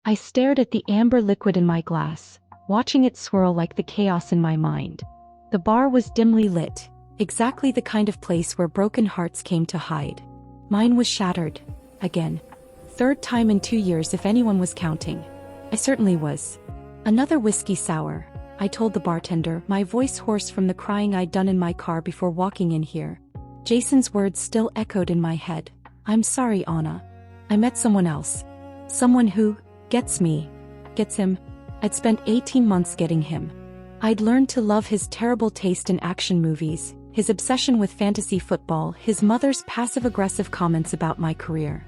I stared at the amber liquid in my glass, watching it swirl like the chaos in my mind. The bar was dimly lit, exactly the kind of place where broken hearts came to hide. Mine was shattered. Again. Third time in 2 years if anyone was counting. I certainly was. Another whiskey sour, I told the bartender, my voice hoarse from the crying I'd done in my car before walking in here. Jason's words still echoed in my head. I'm sorry, Anna. I met someone else. Someone who gets me. Gets him. I'd spent 18 months getting him. I'd learned to love his terrible taste in action movies, his obsession with fantasy football, his mother's passive-aggressive comments about my career.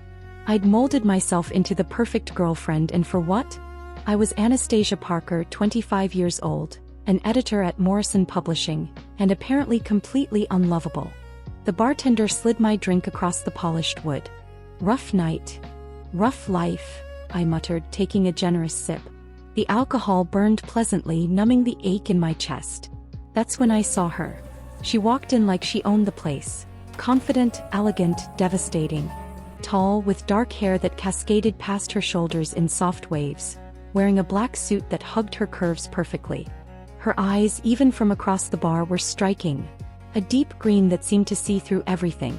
I'd molded myself into the perfect girlfriend, and for what? I was Anastasia Parker, 25 years old, an editor at Morrison Publishing, and apparently completely unlovable. The bartender slid my drink across the polished wood. Rough night. Rough life, I muttered, taking a generous sip. The alcohol burned pleasantly, numbing the ache in my chest. That's when I saw her. She walked in like she owned the place. Confident, elegant, devastating. Tall, with dark hair that cascaded past her shoulders in soft waves, wearing a black suit that hugged her curves perfectly. Her eyes, even from across the bar, were striking. A deep green that seemed to see through everything.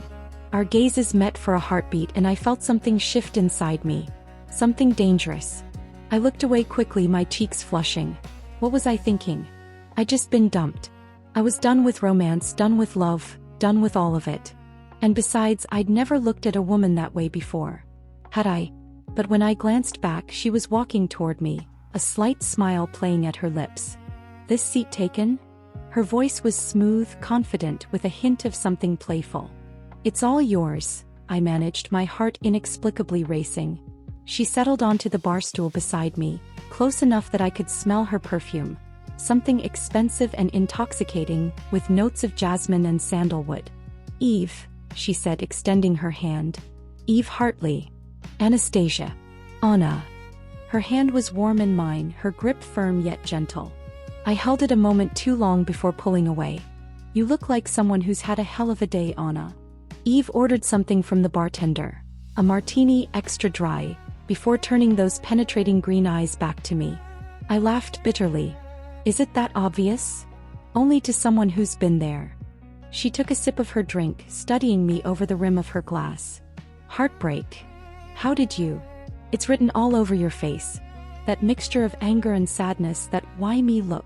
Our gazes met for a heartbeat, and I felt something shift inside me. Something dangerous. I looked away quickly, my cheeks flushing. What was I thinking? I'd just been dumped. I was done with romance, done with love, done with all of it. And besides, I'd never looked at a woman that way before. Had I? But when I glanced back, she was walking toward me, a slight smile playing at her lips. This seat taken? Her voice was smooth, confident, with a hint of something playful. It's all yours, I managed, my heart inexplicably racing. She settled onto the bar stool beside me, close enough that I could smell her perfume. Something expensive and intoxicating, with notes of jasmine and sandalwood. Eve, she said, extending her hand. Eve Hartley. Anastasia. Anna. Her hand was warm in mine, her grip firm yet gentle. I held it a moment too long before pulling away. You look like someone who's had a hell of a day, Anna. Eve ordered something from the bartender. A martini, extra dry, before turning those penetrating green eyes back to me. I laughed bitterly. Is it that obvious? Only to someone who's been there. She took a sip of her drink, studying me over the rim of her glass. Heartbreak. How did you? It's written all over your face. That mixture of anger and sadness, that why me look.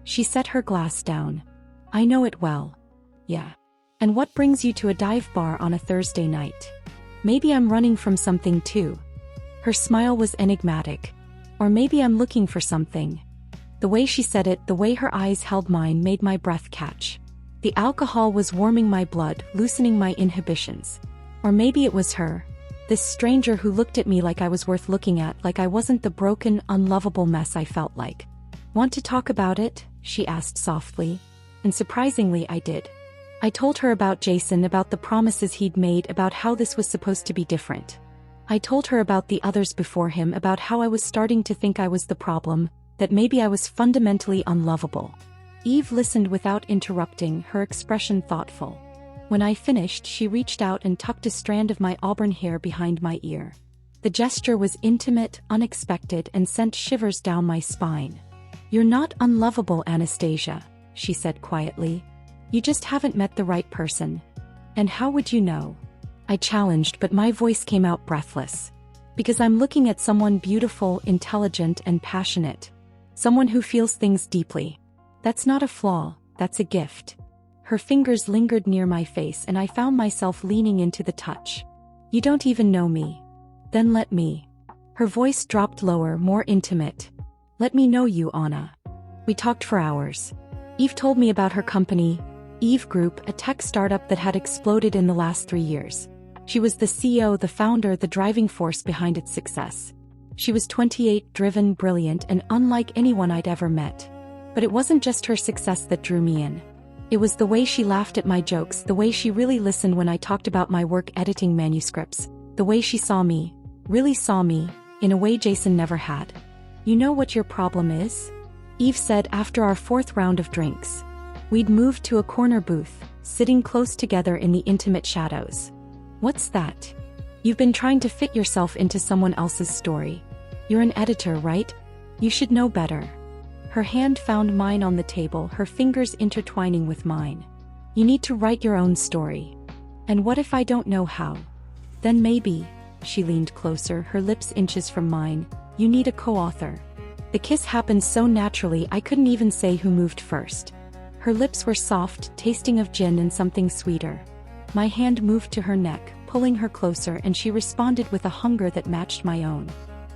She set her glass down. I know it well. Yeah. And what brings you to a dive bar on a Thursday night? Maybe I'm running from something too. Her smile was enigmatic. Or maybe I'm looking for something. The way she said it, the way her eyes held mine, made my breath catch. The alcohol was warming my blood, loosening my inhibitions. Or maybe it was her. This stranger who looked at me like I was worth looking at, like I wasn't the broken, unlovable mess I felt like. Want to talk about it? She asked softly. And surprisingly, I did. I told her about Jason, about the promises he'd made, about how this was supposed to be different. I told her about the others before him, about how I was starting to think I was the problem, that maybe I was fundamentally unlovable. Eve listened without interrupting, her expression thoughtful. When I finished, she reached out and tucked a strand of my auburn hair behind my ear. The gesture was intimate, unexpected, and sent shivers down my spine. You're not unlovable, Anastasia, she said quietly. You just haven't met the right person. And how would you know? I challenged, but my voice came out breathless. Because I'm looking at someone beautiful, intelligent, and passionate. Someone who feels things deeply. That's not a flaw, that's a gift. Her fingers lingered near my face, and I found myself leaning into the touch. You don't even know me. Then let me. Her voice dropped lower, more intimate. Let me know you, Anna. We talked for hours. Eve told me about her company, Eve Group, a tech startup that had exploded in the last 3 years. She was the CEO, the founder, the driving force behind its success. She was 28, driven, brilliant, and unlike anyone I'd ever met. But it wasn't just her success that drew me in. It was the way she laughed at my jokes, the way she really listened when I talked about my work editing manuscripts, the way she saw me, really saw me, in a way Jason never had. You know what your problem is? Eve said after our 4th round of drinks. We'd moved to a corner booth, sitting close together in the intimate shadows. What's that? You've been trying to fit yourself into someone else's story. You're an editor, right? You should know better. Her hand found mine on the table, her fingers intertwining with mine. You need to write your own story. And what if I don't know how? Then maybe, she leaned closer, her lips inches from mine, you need a co-author. The kiss happened so naturally I couldn't even say who moved first. Her lips were soft, tasting of gin and something sweeter. My hand moved to her neck, pulling her closer, and she responded with a hunger that matched my own.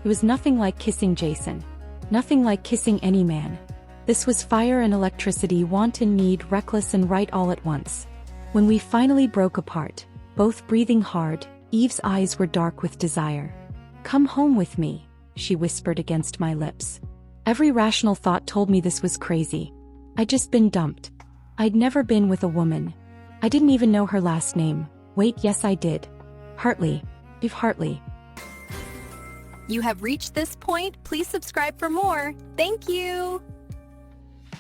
It was nothing like kissing Jason. Nothing like kissing any man. This was fire and electricity, wanton need, reckless and right all at once. When we finally broke apart, both breathing hard, Eve's eyes were dark with desire. Come home with me, she whispered against my lips. Every rational thought told me this was crazy. I'd just been dumped. I'd never been with a woman. I didn't even know her last name. Wait, yes I did. Hartley. Eve Hartley. You have reached this point. Please subscribe for more. Thank you.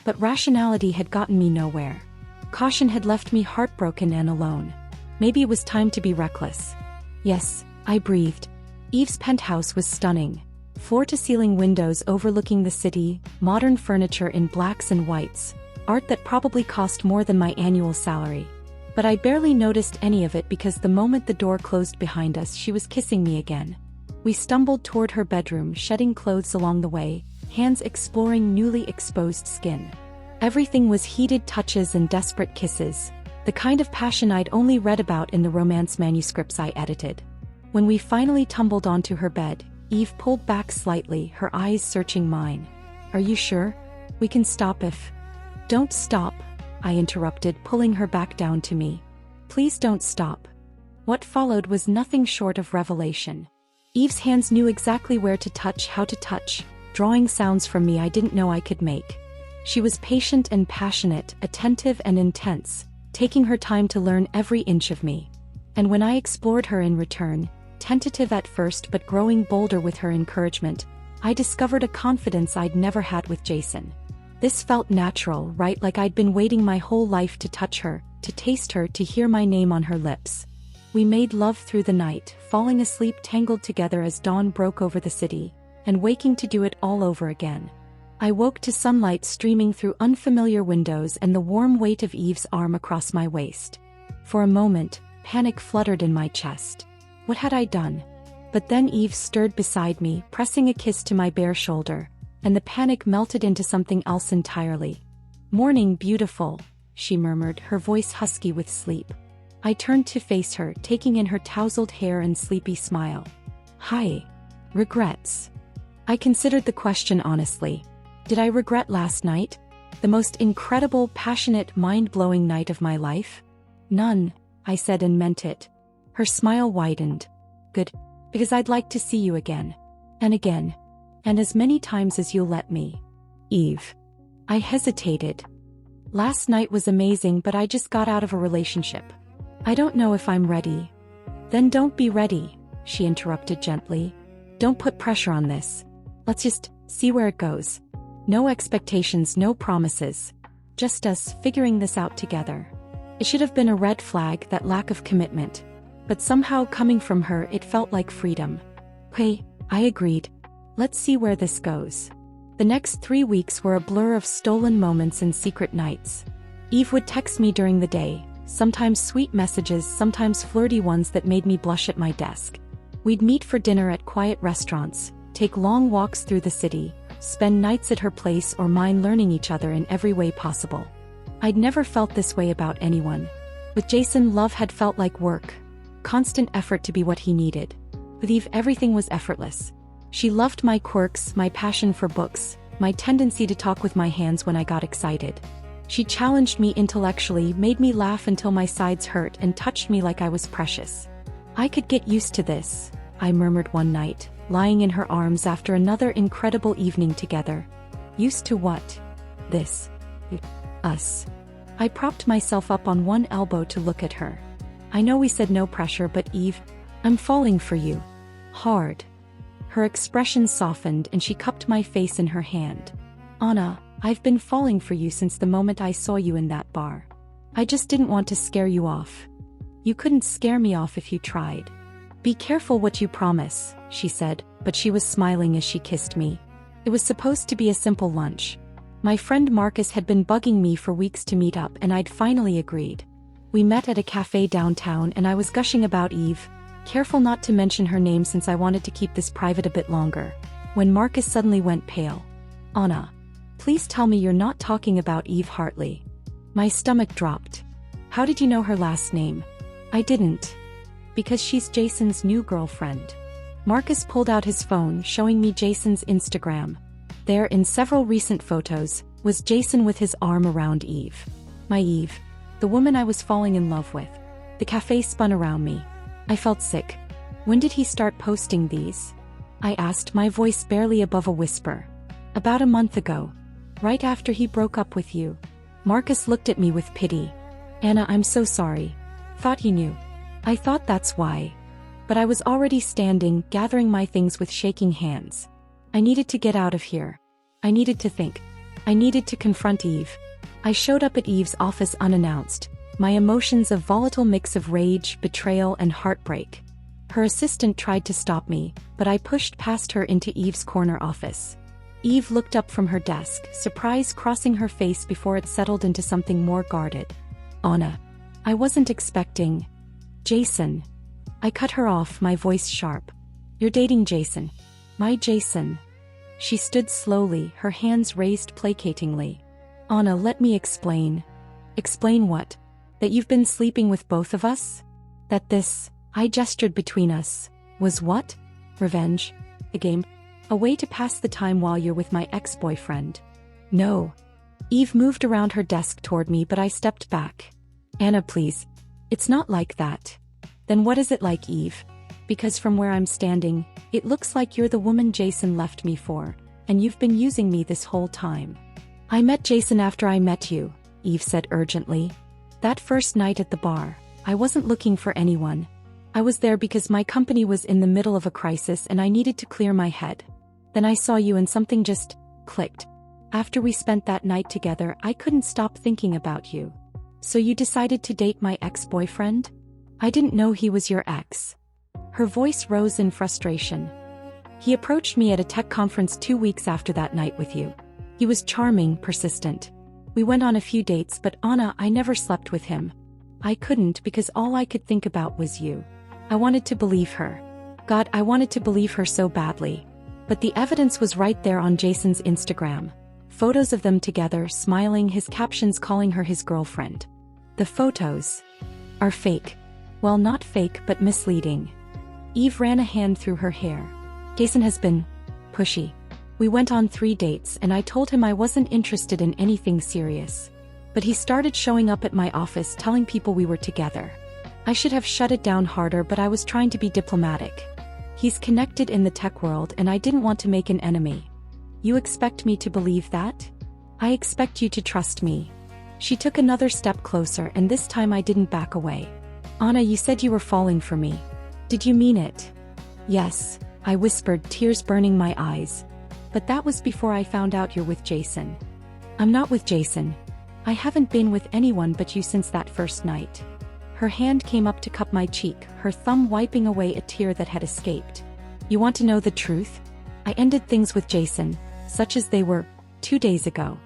But rationality had gotten me nowhere. Caution had left me heartbroken and alone. Maybe it was time to be reckless. Yes, I breathed. Eve's penthouse was stunning. Floor-to-ceiling windows overlooking the city, modern furniture in blacks and whites, art that probably cost more than my annual salary. But I barely noticed any of it because the moment the door closed behind us, she was kissing me again. We stumbled toward her bedroom, shedding clothes along the way, hands exploring newly exposed skin. Everything was heated touches and desperate kisses, the kind of passion I'd only read about in the romance manuscripts I edited. When we finally tumbled onto her bed, Eve pulled back slightly, her eyes searching mine. Are you sure? We can stop if... Don't stop, I interrupted, pulling her back down to me. Please don't stop. What followed was nothing short of revelation. Eve's hands knew exactly where to touch, how to touch, drawing sounds from me I didn't know I could make. She was patient and passionate, attentive and intense, taking her time to learn every inch of me. And when I explored her in return, tentative at first but growing bolder with her encouragement, I discovered a confidence I'd never had with Jason. This felt natural, right, like I'd been waiting my whole life to touch her, to taste her, to hear my name on her lips. We made love through the night, falling asleep tangled together as dawn broke over the city, and waking to do it all over again. I woke to sunlight streaming through unfamiliar windows and the warm weight of Eve's arm across my waist. For a moment, panic fluttered in my chest. What had I done? But then Eve stirred beside me, pressing a kiss to my bare shoulder, and the panic melted into something else entirely. Morning, beautiful, she murmured, her voice husky with sleep. I turned to face her, taking in her tousled hair and sleepy smile. Hi. Regrets. I considered the question honestly. Did I regret last night? The most incredible, passionate, mind-blowing night of my life? None, I said and meant it. Her smile widened. Good. Because I'd like to see you again. And again. And as many times as you'll let me. Eve. I hesitated. Last night was amazing, but I just got out of a relationship. I don't know if I'm ready. Then don't be ready, she interrupted gently. Don't put pressure on this. Let's just see where it goes. No expectations, no promises. Just us figuring this out together. It should have been a red flag, that lack of commitment. But somehow coming from her, it felt like freedom. Okay, I agreed. Let's see where this goes. The next 3 weeks were a blur of stolen moments and secret nights. Eve would text me during the day, sometimes sweet messages, sometimes flirty ones that made me blush at my desk. We'd meet for dinner at quiet restaurants, take long walks through the city, spend nights at her place or mine, learning each other in every way possible. I'd never felt this way about anyone. With Jason, love had felt like work, constant effort to be what he needed. With Eve, everything was effortless. She loved my quirks, my passion for books, my tendency to talk with my hands when I got excited. She challenged me intellectually, made me laugh until my sides hurt, and touched me like I was precious. I could get used to this, I murmured one night, lying in her arms after another incredible evening together. Used to what? This. Us. I propped myself up on one elbow to look at her. I know we said no pressure, but Eve, I'm falling for you. Hard. Her expression softened and she cupped my face in her hand. Anna, I've been falling for you since the moment I saw you in that bar. I just didn't want to scare you off. You couldn't scare me off if you tried. Be careful what you promise, she said, but she was smiling as she kissed me. It was supposed to be a simple lunch. My friend Marcus had been bugging me for weeks to meet up and I'd finally agreed. We met at a cafe downtown and I was gushing about Eve, careful not to mention her name since I wanted to keep this private a bit longer, when Marcus suddenly went pale. Anna, please tell me you're not talking about Eve Hartley. My stomach dropped. How did you know her last name? I didn't. Because she's Jason's new girlfriend. Marcus pulled out his phone, showing me Jason's Instagram. There, in several recent photos, was Jason with his arm around Eve. My Eve. The woman I was falling in love with. The cafe spun around me. I felt sick. When did he start posting these? I asked, my voice barely above a whisper. About a month ago. Right after he broke up with you. Marcus looked at me with pity. Anna, I'm so sorry. Thought you knew. I thought that's why. But I was already standing, gathering my things with shaking hands. I needed to get out of here. I needed to think. I needed to confront Eve. I showed up at Eve's office unannounced, my emotions a volatile mix of rage, betrayal, and heartbreak. Her assistant tried to stop me, but I pushed past her into Eve's corner office. Eve looked up from her desk, surprise crossing her face before it settled into something more guarded. Anna. I wasn't expecting. Jason. I cut her off, my voice sharp. You're dating Jason. My Jason. She stood slowly, her hands raised placatingly. Anna, let me explain. Explain what? That you've been sleeping with both of us? That this, I gestured between us, was what? Revenge? A game? A way to pass the time while you're with my ex-boyfriend? No. Eve moved around her desk toward me, but I stepped back. Anna, please. It's not like that. Then what is it like, Eve? Because from where I'm standing, it looks like you're the woman Jason left me for, and you've been using me this whole time. I met Jason after I met you, Eve said urgently. That first night at the bar, I wasn't looking for anyone. I was there because my company was in the middle of a crisis and I needed to clear my head. Then I saw you and something just clicked. After we spent that night together, I couldn't stop thinking about you. So you decided to date my ex-boyfriend? I didn't know he was your ex. Her voice rose in frustration. He approached me at a tech conference 2 weeks after that night with you. He was charming, persistent. We went on a few dates, but Anna, I never slept with him. I couldn't because all I could think about was you. I wanted to believe her. God, I wanted to believe her so badly. But the evidence was right there on Jason's Instagram. Photos of them together, smiling, his captions calling her his girlfriend. The photos are fake. Well, not fake, but misleading. Eve ran a hand through her hair. Jason has been pushy. We went on 3 dates and I told him I wasn't interested in anything serious. But he started showing up at my office telling people we were together. I should have shut it down harder, but I was trying to be diplomatic. He's connected in the tech world and I didn't want to make an enemy. You expect me to believe that? I expect you to trust me. She took another step closer and this time I didn't back away. Anna, you said you were falling for me. Did you mean it? Yes, I whispered, tears burning my eyes. But that was before I found out you're with Jason. I'm not with Jason. I haven't been with anyone but you since that first night. Her hand came up to cup my cheek, her thumb wiping away a tear that had escaped. You want to know the truth? I ended things with Jason, such as they were, 2 days ago.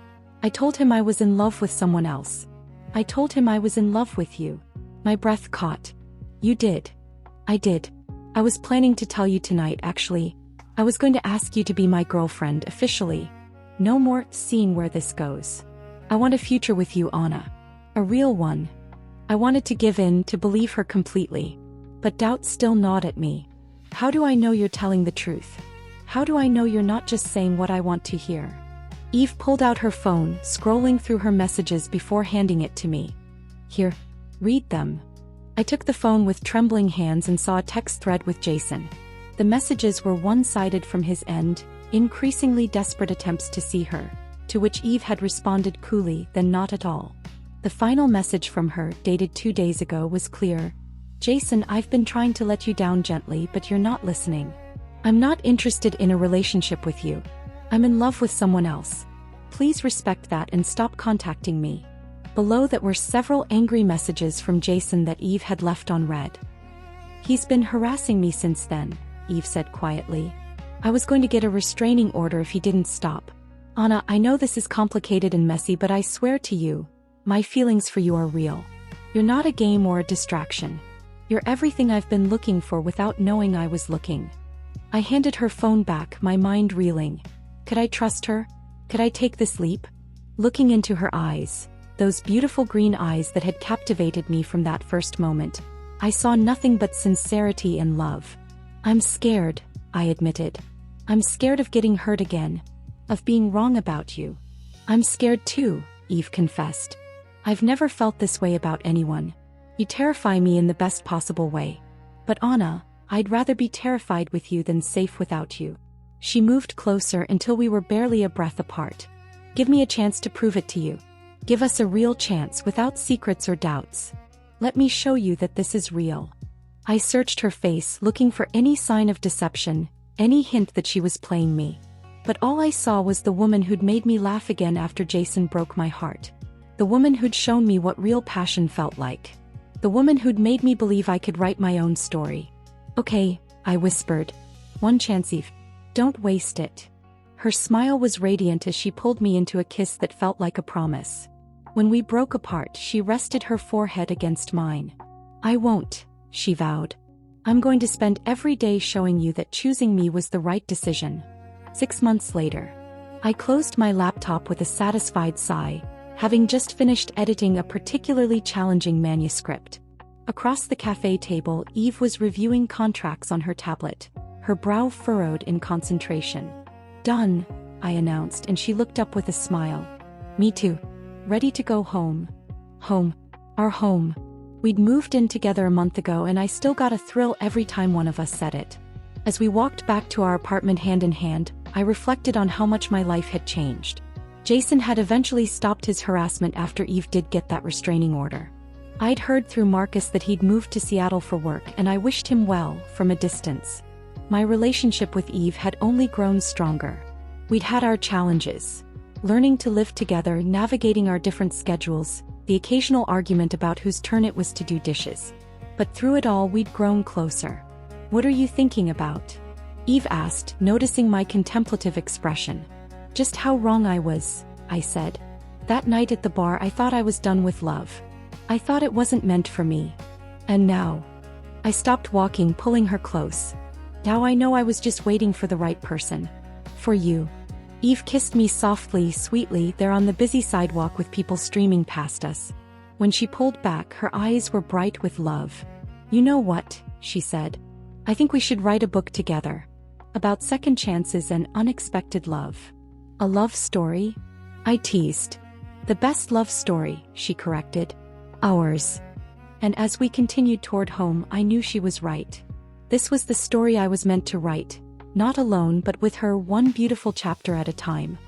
I told him I was in love with someone else. I told him I was in love with you. My breath caught. You did. I did. I was planning to tell you tonight, actually. I was going to ask you to be my girlfriend officially. No more seeing where this goes. I want a future with you, Anna. A real one. I wanted to give in, to believe her completely. But doubt still gnawed at me. How do I know you're telling the truth? How do I know you're not just saying what I want to hear? Eve pulled out her phone, scrolling through her messages before handing it to me. Here. Read them. I took the phone with trembling hands and saw a text thread with Jason. The messages were one-sided from his end, increasingly desperate attempts to see her, to which Eve had responded coolly, then not at all. The final message from her, dated 2 days ago, was clear. Jason, I've been trying to let you down gently, but you're not listening. I'm not interested in a relationship with you. I'm in love with someone else. Please respect that and stop contacting me. Below that were several angry messages from Jason that Eve had left unread. He's been harassing me since then, Eve said quietly. I was going to get a restraining order if he didn't stop. Anna, I know this is complicated and messy, but I swear to you, my feelings for you are real. You're not a game or a distraction. You're everything I've been looking for without knowing I was looking. I handed her phone back, my mind reeling. Could I trust her? Could I take this leap? Looking into her eyes, those beautiful green eyes that had captivated me from that first moment, I saw nothing but sincerity and love. I'm scared, I admitted. I'm scared of getting hurt again. Of being wrong about you. I'm scared too, Eve confessed. I've never felt this way about anyone. You terrify me in the best possible way. But Anna, I'd rather be terrified with you than safe without you. She moved closer until we were barely a breath apart. Give me a chance to prove it to you. Give us a real chance without secrets or doubts. Let me show you that this is real. I searched her face looking for any sign of deception, any hint that she was playing me. But all I saw was the woman who'd made me laugh again after Jason broke my heart. The woman who'd shown me what real passion felt like. The woman who'd made me believe I could write my own story. Okay, I whispered. One chance, Eve. Don't waste it. Her smile was radiant as she pulled me into a kiss that felt like a promise. When we broke apart, she rested her forehead against mine. I won't, she vowed. I'm going to spend every day showing you that choosing me was the right decision. 6 months later, I closed my laptop with a satisfied sigh, having just finished editing a particularly challenging manuscript. Across the cafe table, Eve was reviewing contracts on her tablet, her brow furrowed in concentration. Done, I announced, and she looked up with a smile. Me too. Ready to go home. Home. Our home. We'd moved in together a month ago, and I still got a thrill every time one of us said it. As we walked back to our apartment hand in hand, I reflected on how much my life had changed. Jason had eventually stopped his harassment after Eve did get that restraining order. I'd heard through Marcus that he'd moved to Seattle for work, and I wished him well, from a distance. My relationship with Eve had only grown stronger. We'd had our challenges. Learning to live together, navigating our different schedules, the occasional argument about whose turn it was to do dishes. But through it all, we'd grown closer. What are you thinking about? Eve asked, noticing my contemplative expression. Just how wrong I was, I said. That night at the bar, I thought I was done with love. I thought it wasn't meant for me. And now? I stopped walking, pulling her close. Now I know I was just waiting for the right person. For you. Eve kissed me softly, sweetly, there on the busy sidewalk with people streaming past us. When she pulled back, her eyes were bright with love. You know what, she said. I think we should write a book together. About second chances and unexpected love. A love story? I teased. The best love story, she corrected. Ours. And as we continued toward home, I knew she was right. This was the story I was meant to write. Not alone, but with her, one beautiful chapter at a time.